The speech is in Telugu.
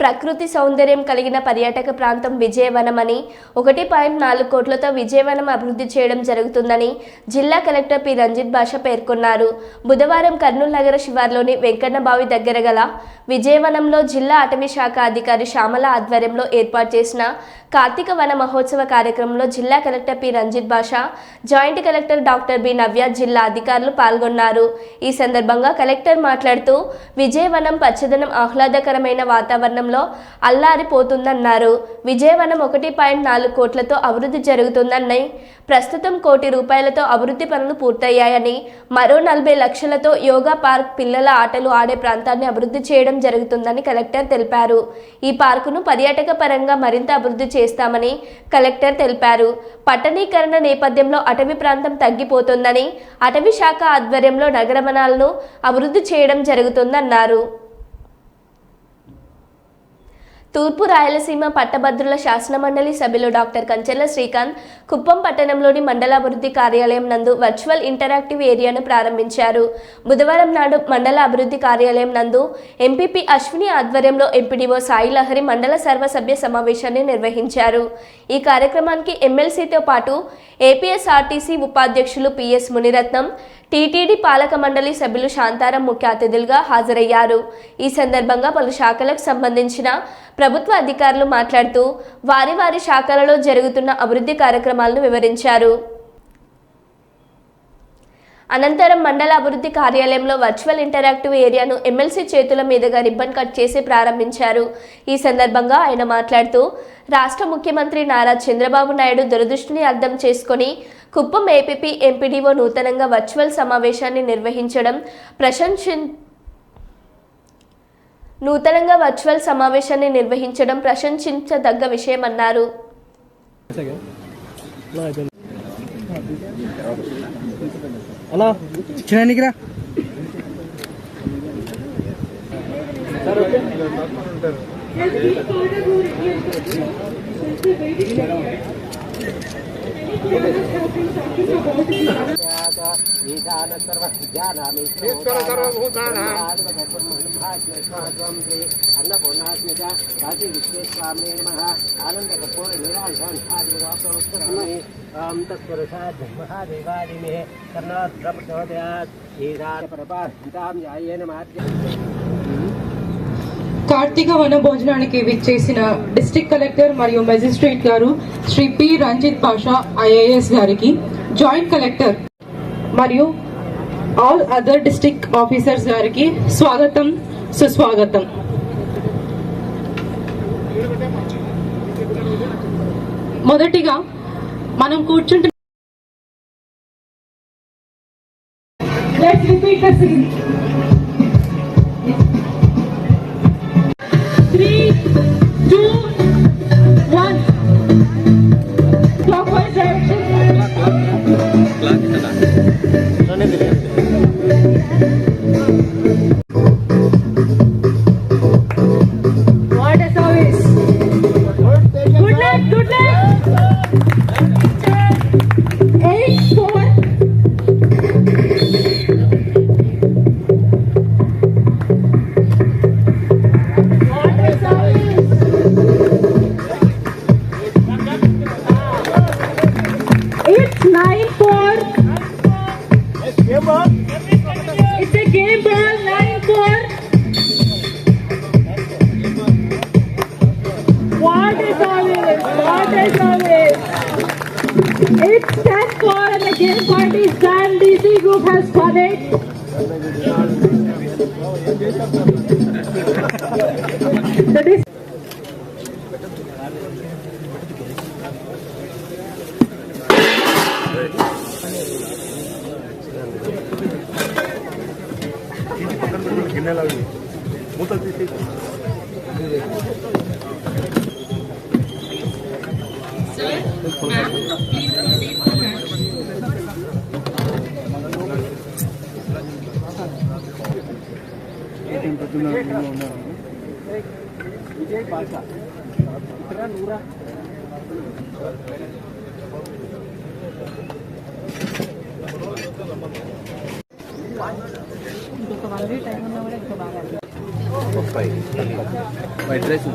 ప్రకృతి సౌందర్యం కలిగిన పర్యాటక ప్రాంతం విజయవనమని 1.4 కోట్లతో విజయవనం అభివృద్ధి చేయడం జరుగుతుందని జిల్లా కలెక్టర్ పి రంజిత్ భాష పేర్కొన్నారు. బుధవారం కర్నూలు నగర శివార్లోని వెంకన్నబావి దగ్గర గల విజయవనంలో జిల్లా అటవీ శాఖ అధికారి శ్యామల ఆధ్వర్యంలో ఏర్పాటు చేసిన కార్తీక వన మహోత్సవ కార్యక్రమంలో జిల్లా కలెక్టర్ పి రంజిత్ భాష, జాయింట్ కలెక్టర్ డాక్టర్ బి నవ్య, జిల్లా అధికారులు పాల్గొన్నారు. ఈ సందర్భంగా కలెక్టర్ మాట్లాడుతూ విజయవనం పచ్చదనం ఆహ్లాదకరమైన వాతావరణం అల్లారిపోతుందన్నారు. విజయవనం 1.4 కోట్లతో అభివృద్ధి జరుగుతుందని, ప్రస్తుతం ₹1 కోటి అభివృద్ధి పనులు పూర్తయ్యాయని, మరో 40 లక్షలతో యోగా పార్క్, పిల్లల ఆటలు ఆడే ప్రాంతాన్ని అభివృద్ధి చేయడం జరుగుతుందని కలెక్టర్ తెలిపారు. ఈ పార్కును పర్యాటక పరంగా మరింత అభివృద్ధి చేస్తామని కలెక్టర్ తెలిపారు. పట్టణీకరణ నేపథ్యంలో అటవీ ప్రాంతం తగ్గిపోతుందని, అటవీ శాఖ ఆధ్వర్యంలో నగర వనాలను అభివృద్ధి చేయడం జరుగుతుందన్నారు. తూర్పు రాయలసీమ పట్టభద్రుల శాసనమండలి సభ్యులు డాక్టర్ కంచెల శ్రీకాంత్ కుప్పం పట్టణంలోని మండలాభివృద్ధి కార్యాలయం నందు వర్చువల్ ఇంటరాక్టివ్ ఏరియాను ప్రారంభించారు. బుధవారం నాడు మండల అభివృద్ధి కార్యాలయం నందు ఎంపీపీ అశ్విని ఆధ్వర్యంలో ఎంపీడీఓ సాయి లహరి మండల సర్వసభ్య సమావేశాన్ని నిర్వహించారు. ఈ కార్యక్రమానికి ఎమ్మెల్సీతో పాటు ఏపీఎస్ఆర్టీసీ ఉపాధ్యక్షులు పిఎస్ మునిరత్నం, టీటీడీ పాలక మండలి సభ్యులు శాంతారాం ముఖ్య అతిథులుగా హాజరయ్యారు. ఈ సందర్భంగా పలు శాఖలకు సంబంధించిన ప్రభుత్వ అధికారులు మాట్లాడుతూ వారి శాఖలలో జరుగుతున్న అభివృద్ధి కార్యక్రమాలను వివరించారు. అనంతరం మండల అభివృద్ధి కార్యాలయంలో వర్చువల్ ఇంటరాక్టివ్ ఏరియాను ఎమ్మెల్సీ చేతుల మీదుగా రిబ్బన్ కట్ చేసి ప్రారంభించారు. ఈ సందర్భంగా ఆయన మాట్లాడుతూ రాష్ట్ర ముఖ్యమంత్రి నారా చంద్రబాబు నాయుడు దురదృష్టిని అర్థం చేసుకొని కుప్పం ఏపీపీ ఎంపీడీఓ నూతనంగా వర్చువల్ సమావేశాన్ని నిర్వహించడం ప్రశంసించదగ్గ విషయమన్నారు. కార్తీక వన భోజనానికి విచ్చేసిన డిస్ట్రిక్ట్ కలెక్టర్ మరియు మెజిస్ట్రేట్ గారు శ్రీ పి రంజిత్ భాషా ఐఏఎస్ గారికి, జాయింట్ కలెక్టర్ మరియు ఆల్ అదర్ డిస్ట్రిక్ట్ ఆఫీసర్స్ గారికి స్వాగతం, సుస్వాగతం. మొదటిగా మనం కూర్చుంటున్న Let's repeat the scene. 3, 2, 1. Clockwise direction. What a service. Good luck, good luck. 8, 4. It's 9, 4. It's a game ball. 9, 4. What a service! What a service! It's 10, 4 and the game point is done. DC group has won it. White rice